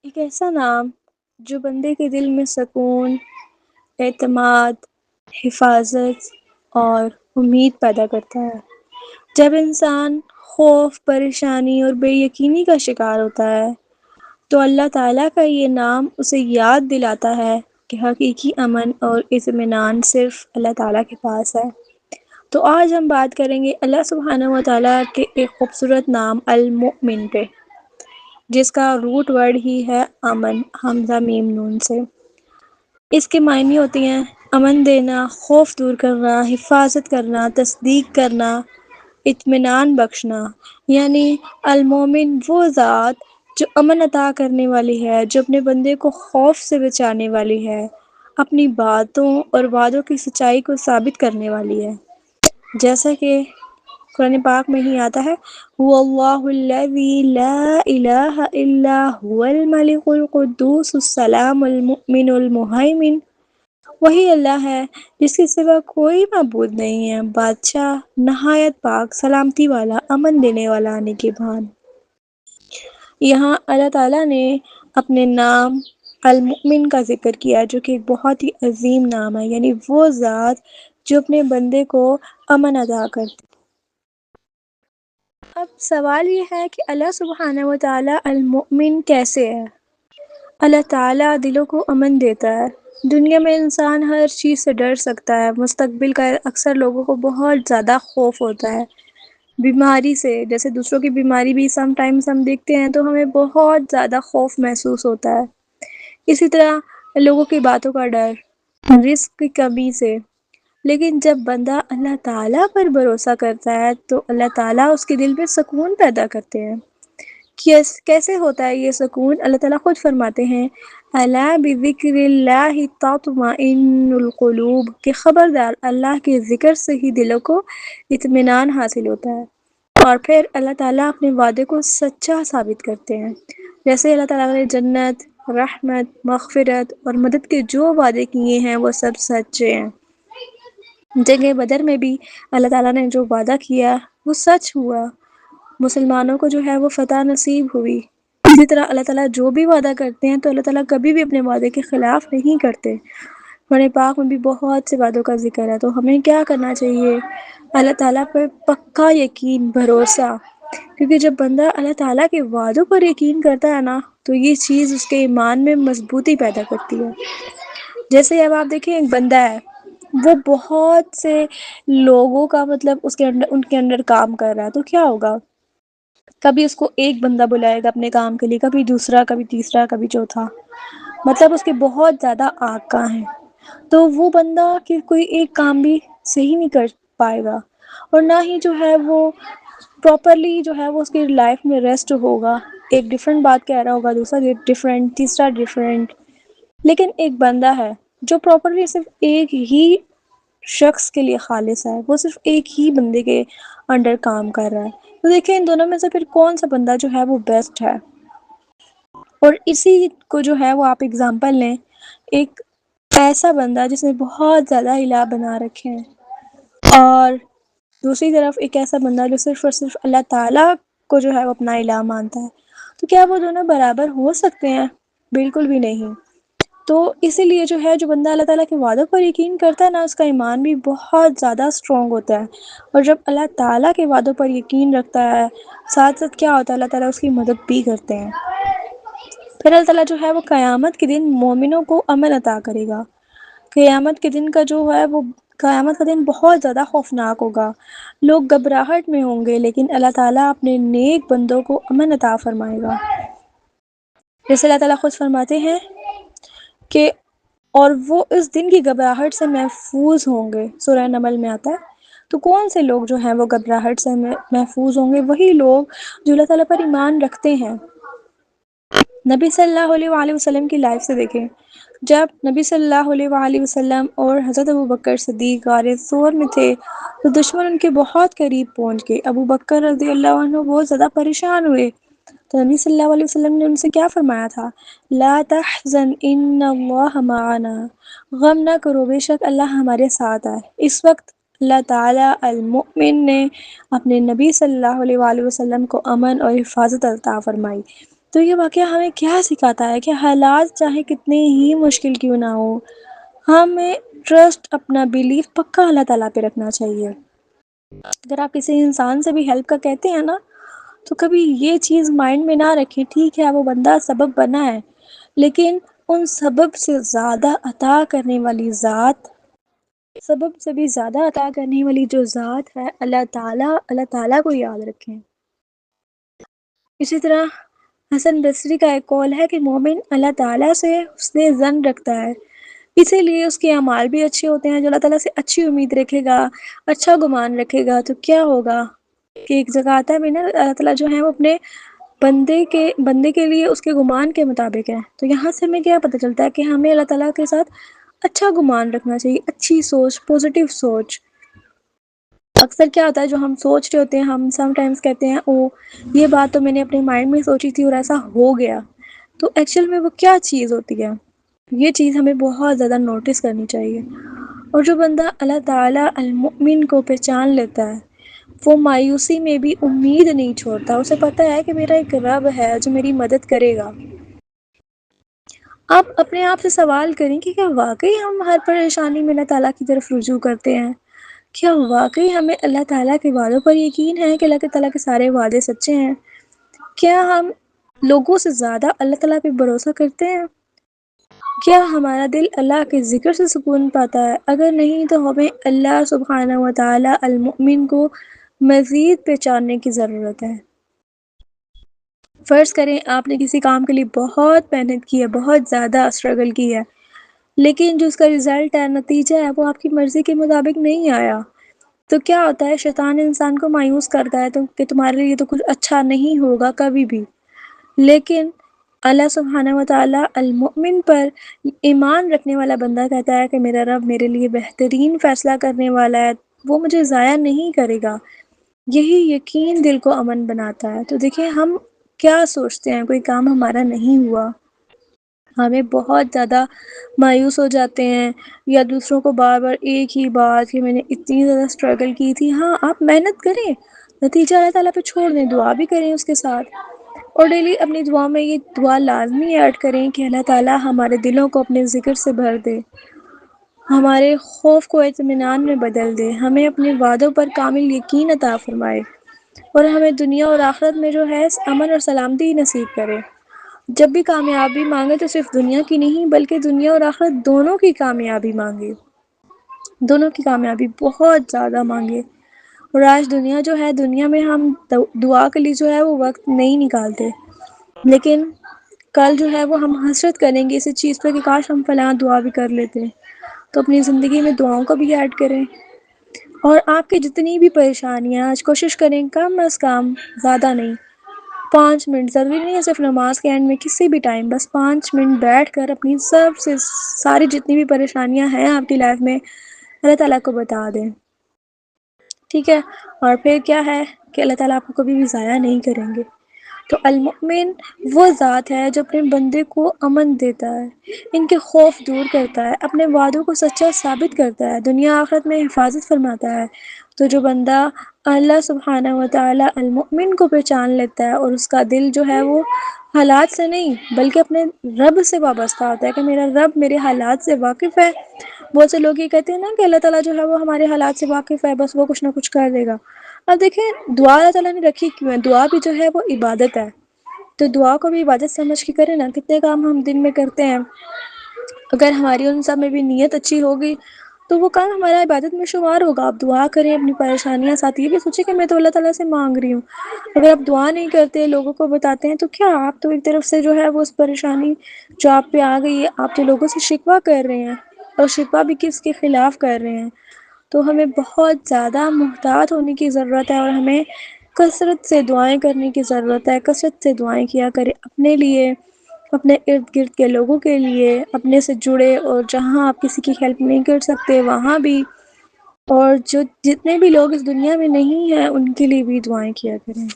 ایک ایسا نام جو بندے کے دل میں سکون، اعتماد، حفاظت اور امید پیدا کرتا ہے۔ جب انسان خوف، پریشانی اور بے یقینی کا شکار ہوتا ہے تو اللہ تعالیٰ کا یہ نام اسے یاد دلاتا ہے کہ حقیقی امن اور اطمینان صرف اللہ تعالیٰ کے پاس ہے۔ تو آج ہم بات کریں گے اللہ سبحانہ و تعالیٰ کے ایک خوبصورت نام المؤمن پہ، جس کا روٹ ورڈ ہی ہے امن، حمزہ میم نون سے۔ اس کے معنی ہوتی ہیں امن دینا، خوف دور کرنا، حفاظت کرنا، تصدیق کرنا، اطمینان بخشنا۔ یعنی المومن وہ ذات جو امن عطا کرنے والی ہے، جو اپنے بندے کو خوف سے بچانے والی ہے، اپنی باتوں اور وعدوں کی سچائی کو ثابت کرنے والی ہے۔ جیسا کہ قرآن پاک میں ہی آتا ہے وَاللَّهُ الَّذِي لَا إِلَٰهَ إِلَّا هُوَ الْمَلِكُ الْقُدُّوسُ السَّلَامُ الْمُؤْمِنُ الْمُهَيْمِنُ۔ وہی اللہ ہے جس کے سوا کوئی معبود نہیں ہے، بادشاہ نہایت پاک، سلامتی والا، امن دینے والا، آنے کے بعد۔ یہاں اللہ تعالیٰ نے اپنے نام المؤمن کا ذکر کیا، جو کہ ایک بہت ہی عظیم نام ہے، یعنی وہ ذات جو اپنے بندے کو امن عطا کرتی۔ اب سوال یہ ہے کہ اللہ سبحانہ و تعالیٰ المؤمن کیسے ہے؟ اللہ تعالیٰ دلوں کو امن دیتا ہے۔ دنیا میں انسان ہر چیز سے ڈر سکتا ہے، مستقبل کا اکثر لوگوں کو بہت زیادہ خوف ہوتا ہے۔ بیماری سے، جیسے دوسروں کی بیماری بھی سم ٹائمز ہم دیکھتے ہیں تو ہمیں بہت زیادہ خوف محسوس ہوتا ہے۔ اسی طرح لوگوں کی باتوں کا ڈر، رزق کی کمی سے۔ لیکن جب بندہ اللہ تعالیٰ پر بھروسہ کرتا ہے تو اللہ تعالیٰ اس کے دل میں سکون پیدا کرتے ہیں۔ کیسے ہوتا ہے یہ سکون؟ اللہ تعالیٰ خود فرماتے ہیں الا بذکر اللہ تطمئن القلوب، کہ خبردار اللہ کے ذکر سے ہی دلوں کو اطمینان حاصل ہوتا ہے۔ اور پھر اللہ تعالیٰ اپنے وعدے کو سچا ثابت کرتے ہیں، جیسے اللہ تعالیٰ نے جنت، رحمت، مغفرت اور مدد کے جو وعدے کیے ہیں وہ سب سچے ہیں۔ جنگ بدر میں بھی اللہ تعالیٰ نے جو وعدہ کیا وہ سچ ہوا، مسلمانوں کو جو ہے وہ فتح نصیب ہوئی۔ اسی طرح اللہ تعالیٰ جو بھی وعدہ کرتے ہیں تو اللہ تعالیٰ کبھی بھی اپنے وعدے کے خلاف نہیں کرتے۔ قرآن پاک میں بھی بہت سے وعدوں کا ذکر ہے، تو ہمیں کیا کرنا چاہیے؟ اللہ تعالیٰ پر پکا یقین، بھروسہ، کیونکہ جب بندہ اللہ تعالیٰ کے وعدوں پر یقین کرتا ہے نا تو یہ چیز اس کے ایمان میں مضبوطی پیدا کرتی ہے۔ جیسے اب آپ دیکھیں ایک بندہ ہے، وہ بہت سے لوگوں کا مطلب ان کے انڈر کام کر رہا ہے، تو کیا ہوگا؟ کبھی اس کو ایک بندہ بلائے گا اپنے کام کے لیے، کبھی دوسرا، کبھی تیسرا، کبھی چوتھا، مطلب اس کے بہت زیادہ آقا ہیں، تو وہ بندہ کہ کوئی ایک کام بھی صحیح نہیں کر پائے گا، اور نہ ہی جو ہے وہ پراپرلی جو ہے وہ اس کی لائف میں ریسٹ ہوگا۔ ایک ڈیفرنٹ بات کہہ رہا ہوگا، دوسرا ڈیفرنٹ، تیسرا ڈیفرنٹ۔ لیکن ایک بندہ ہے جو پراپرلی صرف ایک ہی شخص کے لیے خالص ہے، وہ صرف ایک ہی بندے کے انڈر کام کر رہا ہے، تو دیکھیں ان دونوں میں سے پھر کون سا بندہ جو ہے وہ بیسٹ ہے؟ اور اسی کو جو ہے وہ آپ اگزامپل لیں، ایک ایسا بندہ جس نے بہت زیادہ الہ بنا رکھے ہیں، اور دوسری طرف ایک ایسا بندہ جو صرف اور صرف اللہ تعالیٰ کو جو ہے وہ اپنا الہ مانتا ہے، تو کیا وہ دونوں برابر ہو سکتے ہیں؟ بالکل بھی نہیں۔ تو اسی لیے جو ہے جو بندہ اللہ تعالیٰ کے وعدوں پر یقین کرتا ہے نا، اس کا ایمان بھی بہت زیادہ اسٹرانگ ہوتا ہے، اور جب اللہ تعالیٰ کے وعدوں پر یقین رکھتا ہے، ساتھ ساتھ کیا ہوتا ہے، اللہ تعالیٰ اس کی مدد بھی کرتے ہیں۔ پھر اللہ تعالیٰ جو ہے وہ قیامت کے دن مومنوں کو امن عطا کرے گا۔ قیامت کے دن کا جو ہے وہ قیامت کا دن بہت زیادہ خوفناک ہوگا، لوگ گھبراہٹ میں ہوں گے، لیکن اللہ تعالیٰ اپنے نیک بندوں کو امن عطا فرمائے گا۔ جیسے اللہ تعالیٰ خود فرماتے ہیں کہ اور وہ اس دن کی گھبراہٹ سے محفوظ ہوں گے، سورہ نمل میں آتا ہے۔ تو کون سے لوگ جو ہیں وہ گھبراہٹ سے محفوظ ہوں گے؟ وہی لوگ جو اللہ تعالیٰ پر ایمان رکھتے ہیں۔ نبی صلی اللہ علیہ وآلہ وسلم کی لائف سے دیکھیں، جب نبی صلی اللہ علیہ وآلہ وسلم اور حضرت ابوبکر صدیق غار ثور میں تھے تو دشمن ان کے بہت قریب پہنچ گئے۔ ابوبکر رضی اللہ عنہ بہت زیادہ پریشان ہوئے، تو نبی صلی اللہ علیہ وسلم نے ان سے کیا فرمایا تھا؟ لا تحزن ان اللہ معنا، غم نہ کرو، بے شک اللہ ہمارے ساتھ ہے۔ اس وقت اللہ تعالیٰ المؤمن نے اپنے نبی صلی اللہ علیہ وآلہ وسلم کو امن اور حفاظت عطا فرمائی۔ تو یہ واقعہ ہمیں کیا سکھاتا ہے کہ حالات چاہے کتنے ہی مشکل کیوں نہ ہو، ہمیں ٹرسٹ، اپنا بیلیف پکا اللہ تعالیٰ پہ رکھنا چاہیے۔ اگر آپ کسی انسان سے بھی ہیلپ کا کہتے ہیں نا، تو کبھی یہ چیز مائنڈ میں نہ رکھیں، ٹھیک ہے وہ بندہ سبب بنا ہے، لیکن ان سبب سے زیادہ عطا کرنے والی ذات، سبب سے بھی زیادہ عطا کرنے والی جو ذات ہے اللہ تعالیٰ، اللہ تعالیٰ کو یاد رکھیں۔ اسی طرح حسن بصری کا ایک قول ہے کہ مومن اللہ تعالیٰ سے حسن ظن رکھتا ہے، اسی لیے اس کے اعمال بھی اچھے ہوتے ہیں۔ جو اللہ تعالیٰ سے اچھی امید رکھے گا، اچھا گمان رکھے گا، تو کیا ہوگا کہ ایک جگہ آتا ہے بھی نا، اللہ تعالیٰ جو ہے وہ اپنے بندے کے لیے اس کے گمان کے مطابق ہے۔ تو یہاں سے ہمیں کیا پتہ چلتا ہے کہ ہمیں اللہ تعالیٰ کے ساتھ اچھا گمان رکھنا چاہیے، اچھی سوچ، پازیٹیو سوچ۔ اکثر کیا ہوتا ہے جو ہم سوچ رہے ہوتے ہیں، ہم سم ٹائمز کہتے ہیں او یہ بات تو میں نے اپنے مائنڈ میں سوچی تھی اور ایسا ہو گیا، تو ایکچوئل میں وہ کیا چیز ہوتی ہے، یہ چیز ہمیں بہت زیادہ نوٹس کرنی چاہیے۔ اور جو بندہ اللہ تعالیٰ المؤمن کو پہچان لیتا ہے، وہ مایوسی میں بھی امید نہیں چھوڑتا، اسے پتہ ہے کہ میرا ایک رب ہے جو میری مدد کرے گا۔ آپ اپنے آپ سے سوال کریں کہ کیا واقعی ہم ہر پریشانی میں اللہ تعالیٰ کی طرف رجوع کرتے ہیں؟ کیا واقعی ہمیں اللہ تعالیٰ کے وعدوں پر یقین ہے کہ اللہ تعالیٰ کے سارے وعدے سچے ہیں؟ کیا ہم لوگوں سے زیادہ اللہ تعالیٰ پہ بھروسہ کرتے ہیں؟ کیا ہمارا دل اللہ کے ذکر سے سکون پاتا ہے؟ اگر نہیں تو ہمیں اللہ سبحانہ و تعالیٰ المؤمن کو مزید پہچاننے کی ضرورت ہے۔ فرض کریں آپ نے کسی کام کے لیے بہت محنت کی ہے، بہت زیادہ اسٹرگل کی ہے، لیکن جو اس کا رزلٹ ہے، نتیجہ ہے، وہ آپ کی مرضی کے مطابق نہیں آیا، تو کیا ہوتا ہے؟ شیطان انسان کو مایوس کرتا ہے کہ تمہارے لیے تو کچھ اچھا نہیں ہوگا کبھی بھی۔ لیکن اللہ سبحانہ و تعالیٰ المؤمن پر ایمان رکھنے والا بندہ کہتا ہے کہ میرا رب میرے لیے بہترین فیصلہ کرنے والا ہے، وہ مجھے ضائع نہیں کرے گا۔ یہی یقین دل کو امن بناتا ہے۔ تو دیکھیں ہم کیا سوچتے ہیں، کوئی کام ہمارا نہیں ہوا، ہمیں بہت زیادہ مایوس ہو جاتے ہیں، یا دوسروں کو بار بار ایک ہی بات کہ میں نے اتنی زیادہ اسٹرگل کی تھی۔ ہاں آپ محنت کریں، نتیجہ اللہ تعالیٰ پہ چھوڑ دیں، دعا بھی کریں اس کے ساتھ، اور ڈیلی اپنی دعا میں یہ دعا لازمی ایڈ کریں کہ اللہ تعالیٰ ہمارے دلوں کو اپنے ذکر سے بھر دے، ہمارے خوف کو اطمینان میں بدل دے، ہمیں اپنے وعدوں پر کامل یقین عطا فرمائے، اور ہمیں دنیا اور آخرت میں جو ہے امن اور سلامتی نصیب کرے۔ جب بھی کامیابی مانگے تو صرف دنیا کی نہیں بلکہ دنیا اور آخرت دونوں کی کامیابی مانگے، دونوں کی کامیابی بہت زیادہ مانگے۔ اور آج دنیا جو ہے، دنیا میں ہم دعا کے لیے جو ہے وہ وقت نہیں نکالتے، لیکن کل جو ہے وہ ہم حسرت کریں گے اسی چیز پہ کہ کاش ہم فلاں دعا بھی کر لیتے۔ تو اپنی زندگی میں دعاؤں کو بھی ایڈ کریں، اور آپ کی جتنی بھی پریشانیاں، آج کوشش کریں کم از کم، زیادہ نہیں، 5 منٹ، ضروری نہیں ہے صرف نماز کے اینڈ میں، کسی بھی ٹائم بس 5 منٹ بیٹھ کر اپنی ساری جتنی بھی پریشانیاں ہیں آپ کی لائف میں اللہ تعالیٰ کو بتا دیں، ٹھیک ہے؟ اور پھر کیا ہے کہ اللہ تعالیٰ آپ کو کبھی بھی ضائع نہیں کریں گے۔ تو المؤمن وہ ذات ہے جو اپنے بندے کو امن دیتا ہے، ان کے خوف دور کرتا ہے، اپنے وعدوں کو سچا ثابت کرتا ہے، دنیا آخرت میں حفاظت فرماتا ہے۔ تو جو بندہ اللہ سبحانہ و تعالیٰ المؤمن کو پہچان لیتا ہے، اور اس کا دل جو ہے وہ حالات سے نہیں بلکہ اپنے رب سے وابستہ ہوتا ہے کہ میرا رب میرے حالات سے واقف ہے۔ بہت سے لوگ یہ کہتے ہیں نا کہ اللہ تعالیٰ جو ہے وہ ہمارے حالات سے واقف ہے، بس وہ کچھ نہ کچھ کر دے گا۔ اب دیکھیں دعا اللہ تعالیٰ نے رکھی کیوں ہے؟ دعا بھی جو ہے وہ عبادت ہے، تو دعا کو بھی عبادت سمجھ کے کریں نا۔ کتنے کام ہم دن میں کرتے ہیں، اگر ہماری ان سب میں بھی نیت اچھی ہوگی تو وہ کام ہمارا عبادت میں شمار ہوگا۔ آپ دعا کریں اپنی پریشانیاں، ساتھ یہ بھی سوچیں کہ میں تو اللہ تعالیٰ سے مانگ رہی ہوں۔ اگر آپ دعا نہیں کرتے، لوگوں کو بتاتے ہیں، تو کیا آپ تو ایک طرف سے جو ہے وہ اس پریشانی جو آپ پہ آ گئی ہے، آپ تو لوگوں سے شکوہ کر رہے ہیں، اور شکوہ بھی کس کے خلاف کر رہے ہیں۔ تو ہمیں بہت زیادہ محتاط ہونے کی ضرورت ہے، اور ہمیں کثرت سے دعائیں کرنے کی ضرورت ہے۔ کثرت سے دعائیں کیا کریں اپنے لیے، اپنے ارد گرد کے لوگوں کے لیے، اپنے سے جڑے، اور جہاں آپ کسی کی ہیلپ نہیں کر سکتے وہاں بھی، اور جو جتنے بھی لوگ اس دنیا میں نہیں ہیں ان کے لیے بھی دعائیں کیا کریں۔